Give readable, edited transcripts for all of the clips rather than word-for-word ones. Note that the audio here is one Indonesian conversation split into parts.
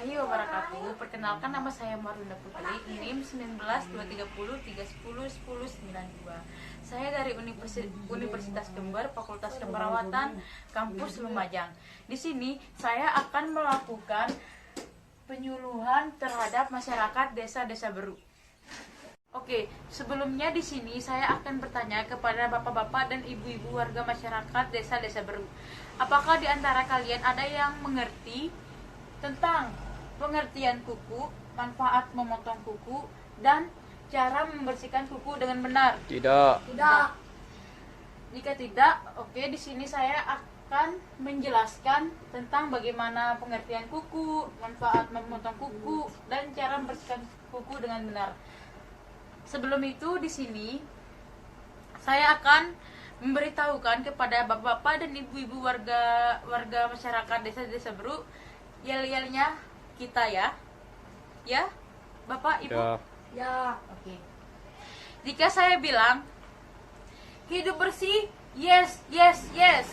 warahmatullahi wabarakatuh. Perkenalkan, nama saya Marunda Putri, NIM 192303010192. Saya dari Universitas Jember, Fakultas Keperawatan, Kampus Lumajang. Di sini saya akan melakukan penyuluhan terhadap masyarakat desa-desa Beru. Oke, sebelumnya di sini saya akan bertanya kepada bapak-bapak dan ibu-ibu warga masyarakat desa-desa Beru. Apakah di antara kalian ada yang mengerti tentang pengertian kuku, manfaat memotong kuku, dan cara membersihkan kuku dengan benar? Tidak. Jika tidak, oke, di sini saya akan menjelaskan tentang bagaimana pengertian kuku, manfaat memotong kuku, dan cara membersihkan kuku dengan benar. Sebelum itu, di sini saya akan memberitahukan kepada bapak-bapak dan ibu-ibu warga masyarakat desa-desa Beru yel-yelnya kita ya. Ya, Bapak, Ibu? Ya. Oke. Jika saya bilang hidup bersih, yes, yes, yes.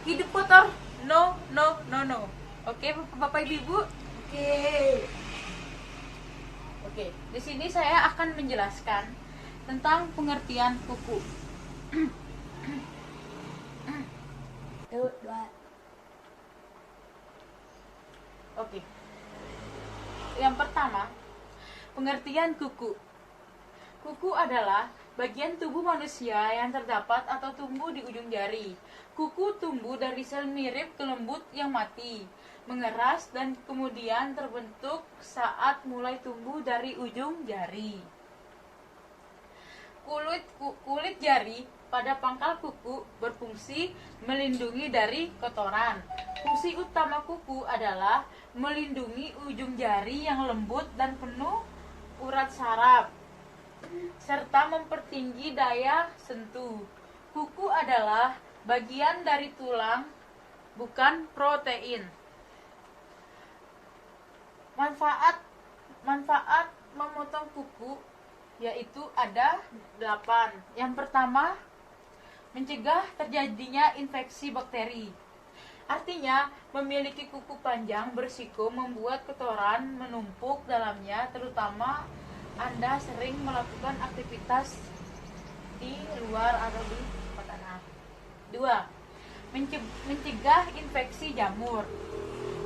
Hidup kotor, no, no, no, no. Oke, Bapak, Ibu? Oke, di sini saya akan menjelaskan tentang pengertian kuku. Oke. Yang pertama, pengertian kuku. Kuku adalah bagian tubuh manusia yang terdapat atau tumbuh di ujung jari. Kuku tumbuh dari sel mirip kelembut yang mati, mengeras dan kemudian terbentuk saat mulai tumbuh dari ujung jari. Kulit jari pada pangkal kuku berfungsi melindungi dari kotoran. Fungsi utama kuku adalah melindungi ujung jari yang lembut dan penuh urat saraf, serta mempertinggi daya sentuh. Kuku adalah bagian dari tulang, bukan protein. Manfaat memotong kuku yaitu ada 8. Yang pertama, mencegah terjadinya infeksi bakteri. Artinya, memiliki kuku panjang berisiko membuat kotoran menumpuk dalamnya, terutama Anda sering melakukan aktivitas di luar atau di tempat tanah. 2. Mencegah infeksi jamur.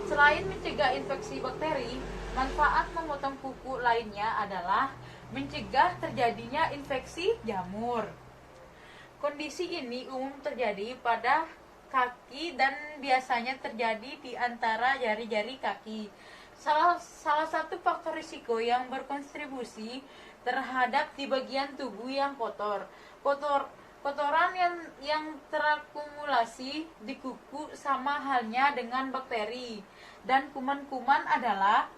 Selain mencegah infeksi bakteri, manfaat memotong kuku lainnya adalah mencegah terjadinya infeksi jamur. Kondisi ini umum terjadi pada kaki dan biasanya terjadi di antara jari-jari kaki. Salah satu faktor risiko yang berkontribusi terhadap di bagian tubuh yang kotor. Kotoran yang terakumulasi di kuku sama halnya dengan bakteri dan kuman-kuman adalah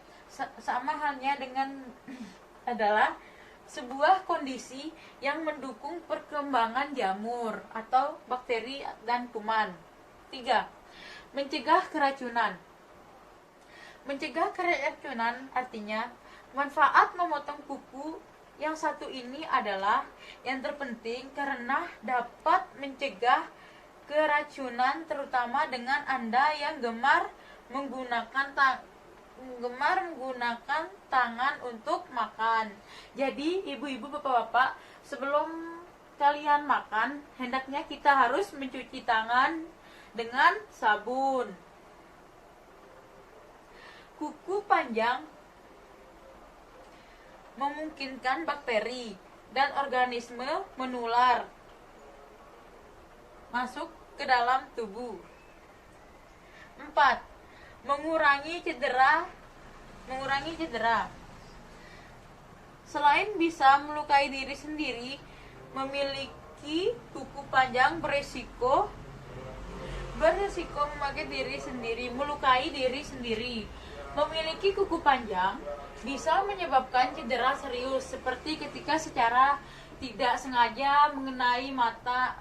sebuah kondisi yang mendukung perkembangan jamur atau bakteri dan kuman. 3. Mencegah keracunan. Mencegah keracunan artinya manfaat memotong kuku yang satu ini adalah yang terpenting karena dapat mencegah keracunan, terutama dengan Anda yang gemar menggunakan tangan untuk makan. Jadi ibu-ibu, bapak-bapak, sebelum kalian makan, hendaknya kita harus mencuci tangan dengan sabun. Kuku panjang memungkinkan bakteri dan organisme menular masuk ke dalam tubuh. 4. Mengurangi cedera. Selain bisa melukai diri sendiri, memiliki kuku panjang beresiko melukai diri sendiri. Memiliki kuku panjang bisa menyebabkan cedera serius, seperti ketika secara tidak sengaja mengenai mata,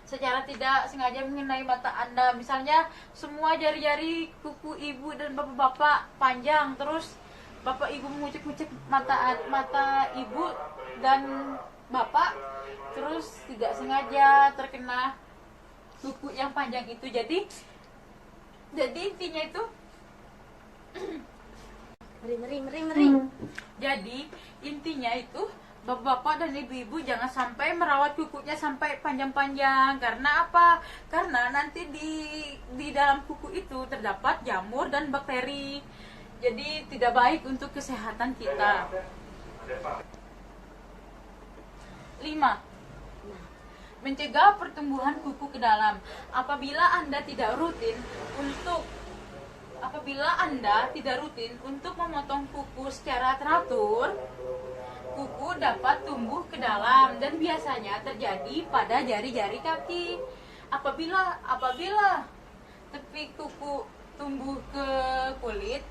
secara tidak sengaja mengenai mata Anda. Misalnya semua jari-jari kuku ibu dan bapak-bapak panjang, terus bapak ibu mengucek-ucek mata ibu dan bapak, terus tidak sengaja terkena kuku yang panjang itu. Jadi intinya itu Meri. Jadi intinya itu bapak-bapak dan ibu-ibu jangan sampai merawat kukunya sampai panjang-panjang. Karena apa? Karena nanti di dalam kuku itu terdapat jamur dan bakteri. Jadi tidak baik untuk kesehatan kita. 5. Mencegah pertumbuhan kuku ke dalam. Apabila Anda tidak rutin untuk memotong kuku secara teratur, kuku dapat tumbuh ke dalam dan biasanya terjadi pada jari-jari kaki. Apabila tepi kuku tumbuh ke kulit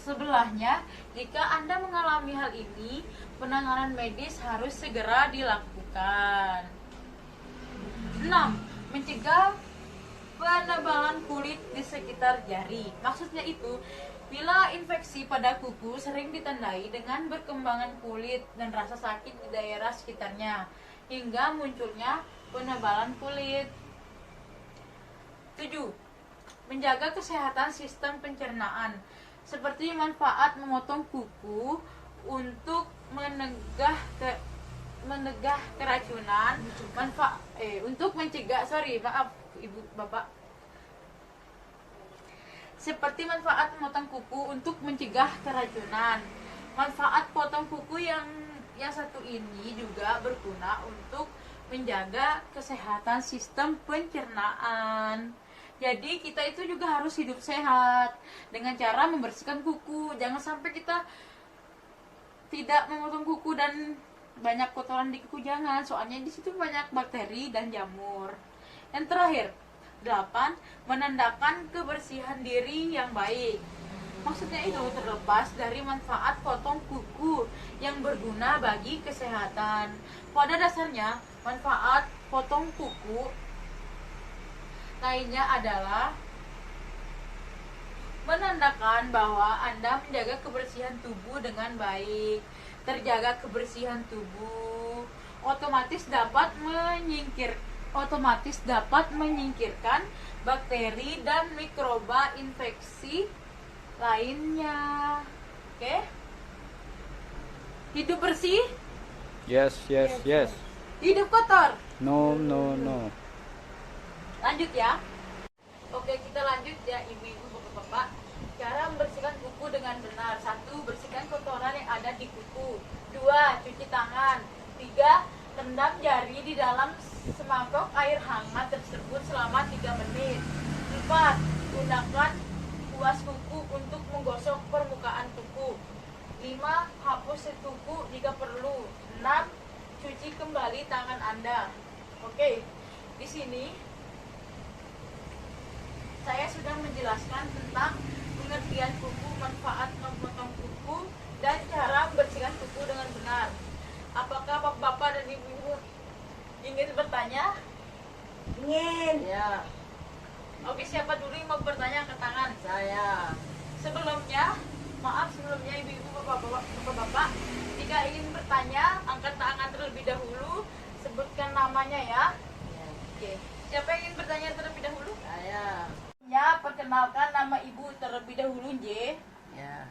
sebelahnya, jika Anda mengalami hal ini, penanganan medis harus segera dilakukan. 6. Mencegah penebalan kulit di sekitar jari. Maksudnya itu, bila infeksi pada kuku sering ditandai dengan berkembangan kulit dan rasa sakit di daerah sekitarnya, hingga munculnya penebalan kulit. 7. Menjaga kesehatan sistem pencernaan. Seperti manfaat memotong kuku untuk menegah keracunan, untuk mencegah, ibu bapak, seperti manfaat memotong kuku untuk mencegah keracunan. Manfaat potong kuku yang satu ini juga berguna untuk menjaga kesehatan sistem pencernaan. Jadi kita itu juga harus hidup sehat dengan cara membersihkan kuku. Jangan sampai kita tidak memotong kuku dan banyak kotoran di kuku, jangan, soalnya di situ banyak bakteri dan jamur. Yang terakhir, 8. Menandakan kebersihan diri yang baik. Maksudnya itu terlepas dari manfaat potong kuku yang berguna bagi kesehatan. Pada dasarnya, manfaat potong kuku lainnya adalah menandakan bahwa Anda menjaga kebersihan tubuh dengan baik. Terjaga kebersihan tubuh otomatis dapat menyingkirkan bakteri dan mikroba infeksi lainnya. Oke? Hidup bersih? Yes. Hidup kotor? No. Lanjut ya. Oke, kita lanjut ya, ibu-ibu, bapak-bapak. Cara membersihkan kuku dengan benar. 1. Bersihkan kotoran yang ada di kuku. 2. Cuci tangan. 3. Rendam jari di dalam semangkok air hangat tersebut selama 3 menit. 4. Gunakan kuas kuku untuk menggosok permukaan kuku. 5. Hapus kuku jika perlu. 6. Cuci kembali tangan Anda. Oke, di sini saya sudah menjelaskan tentang pengertian kuku, manfaat memotong kuku, dan cara membersihkan kuku dengan benar. Apakah bapak dan ibu ingin bertanya? Ingin. Ya, Oke, siapa dulu yang mau bertanya? Angkat tangan. saya. Sebelumnya ibu-ibu, bapak-bapak, jika ingin bertanya, angkat tangan terlebih dahulu, sebutkan namanya ya. Ya, Oke, siapa yang ingin bertanya terlebih dahulu? saya. Ya, perkenalkan nama ibu terlebih dahulu, J. Ya.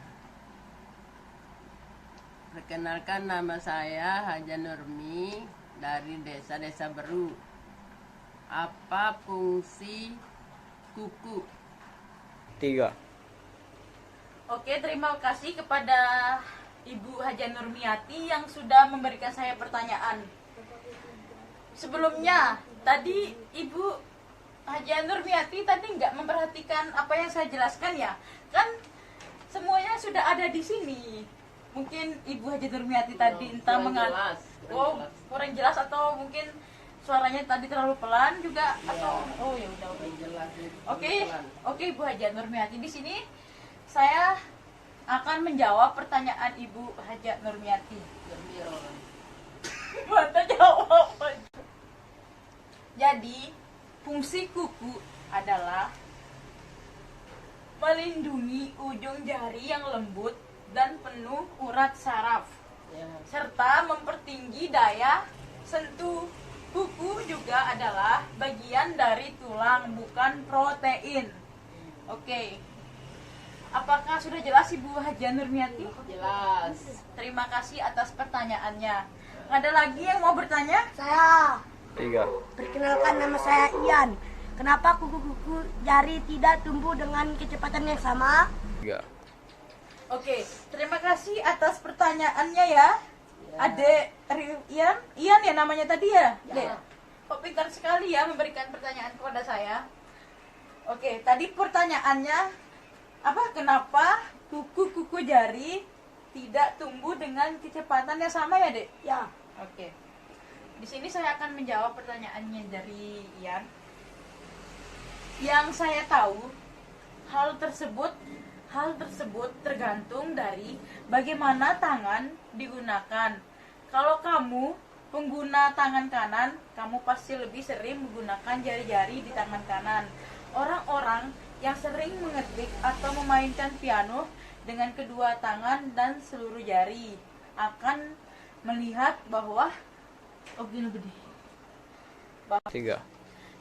Perkenalkan, nama saya Haja Nurmi dari Desa Beru. Apa fungsi kuku? 3. Oke, terima kasih kepada Ibu Haja Nurmiati yang sudah memberikan saya pertanyaan. Sebelumnya, tadi Ibu Haja Nurmiati tadi nggak memperhatikan apa yang saya jelaskan ya? Kan semuanya sudah ada di sini. Mungkin Ibu Haja Nurmiati tadi entah Kurang jelas. kurang jelas atau mungkin suaranya tadi terlalu pelan juga atau ya udah. Jelas. Oke, Ibu Haja Nurmiati, di sini saya akan menjawab pertanyaan Ibu Haja Nurmiati. Mata jawab. Jadi, fungsi kuku adalah melindungi ujung jari yang lembut dan penuh urat saraf, Ya. serta mempertinggi daya sentuh. Kuku juga adalah bagian dari tulang, bukan protein. Oke. Apakah sudah jelas Ibu Haja Nurmiati? Jelas. Terima kasih atas pertanyaannya. Ada lagi yang mau bertanya? Saya. 3, Perkenalkan, nama saya Ian. Kenapa kuku-kuku jari tidak tumbuh dengan kecepatan yang sama? 3, Oke, terima kasih atas pertanyaannya ya. Adek Ian ya namanya tadi ya? Dek. Kok pintar sekali ya memberikan pertanyaan kepada saya. Oke, tadi pertanyaannya apa? Kenapa kuku-kuku jari tidak tumbuh dengan kecepatan yang sama ya, Dek? Ya. Oke. Di sini saya akan menjawab pertanyaannya dari Ian. Yang saya tahu, hal tersebut tergantung dari bagaimana tangan digunakan. Kalau kamu pengguna tangan kanan, kamu pasti lebih sering menggunakan jari-jari di tangan kanan. Orang-orang yang sering mengetik atau memainkan piano dengan kedua tangan dan seluruh jari akan melihat bahwa gini. 3,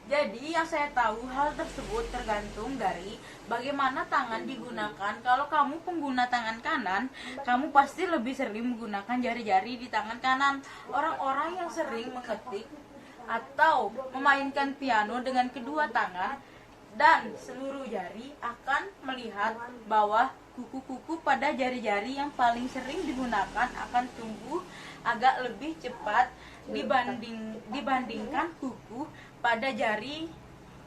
Jadi yang saya tahu, hal tersebut tergantung dari bagaimana tangan digunakan. Kalau kamu pengguna tangan kanan, kamu pasti lebih sering menggunakan jari-jari di tangan kanan. Orang-orang yang sering mengetik atau memainkan piano dengan kedua tangan dan seluruh jari akan melihat bahwa kuku-kuku pada jari-jari yang paling sering digunakan akan tumbuh agak lebih cepat dibandingkan kuku pada jari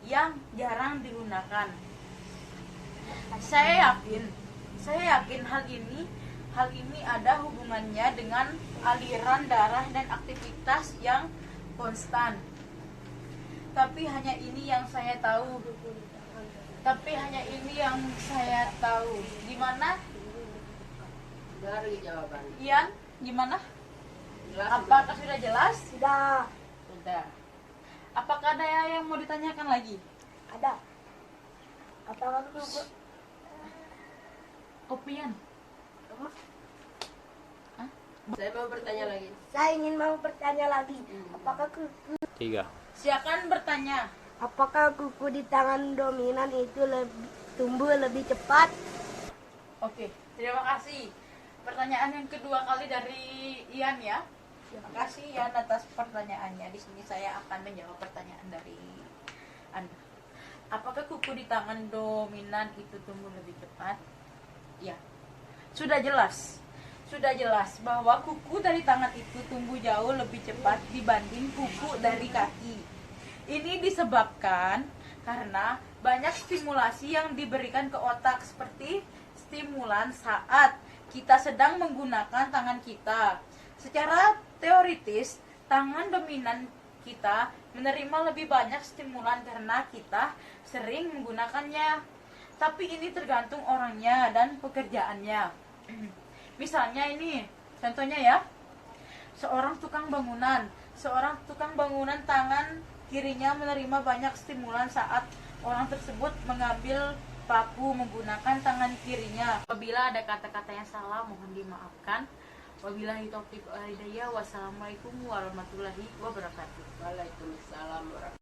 yang jarang digunakan. Saya yakin hal ini ada hubungannya dengan aliran darah dan aktivitas yang konstan. Tapi hanya ini yang saya tahu. Gimana? Dari jawaban. Ian, gimana? Jelas. Apakah sudah jelas? Sudah. Sudah. Apakah ada yang mau ditanyakan lagi? Ada. Apakah kuku Kopian. Saya mau bertanya lagi. Saya ingin mau bertanya lagi. Apakah 3, Silakan bertanya. kuku di tangan dominan itu tumbuh lebih cepat? Oke, terima kasih. Pertanyaan yang kedua kali dari Ian ya. Terima kasih Ian atas pertanyaannya. Di sini saya akan menjawab pertanyaan dari Anda. Apakah kuku di tangan dominan itu tumbuh lebih cepat? Ya. Sudah jelas bahwa kuku dari tangan itu tumbuh jauh lebih cepat dibanding kuku dari kaki. Ini disebabkan karena banyak stimulasi yang diberikan ke otak, seperti stimulan saat kita sedang menggunakan tangan kita. Secara teoritis, tangan dominan kita menerima lebih banyak stimulan karena kita sering menggunakannya. Tapi ini tergantung orangnya dan pekerjaannya. Misalnya ini, contohnya ya, seorang tukang bangunan tangan kirinya menerima banyak stimulan saat orang tersebut mengambil paku menggunakan tangan kirinya. Apabila ada kata-kata yang salah, mohon dimaafkan. Wabillahi taufiq wal hidayah. Wassalamualaikum warahmatullahi wabarakatuh. Waalaikumsalam warahmatullahi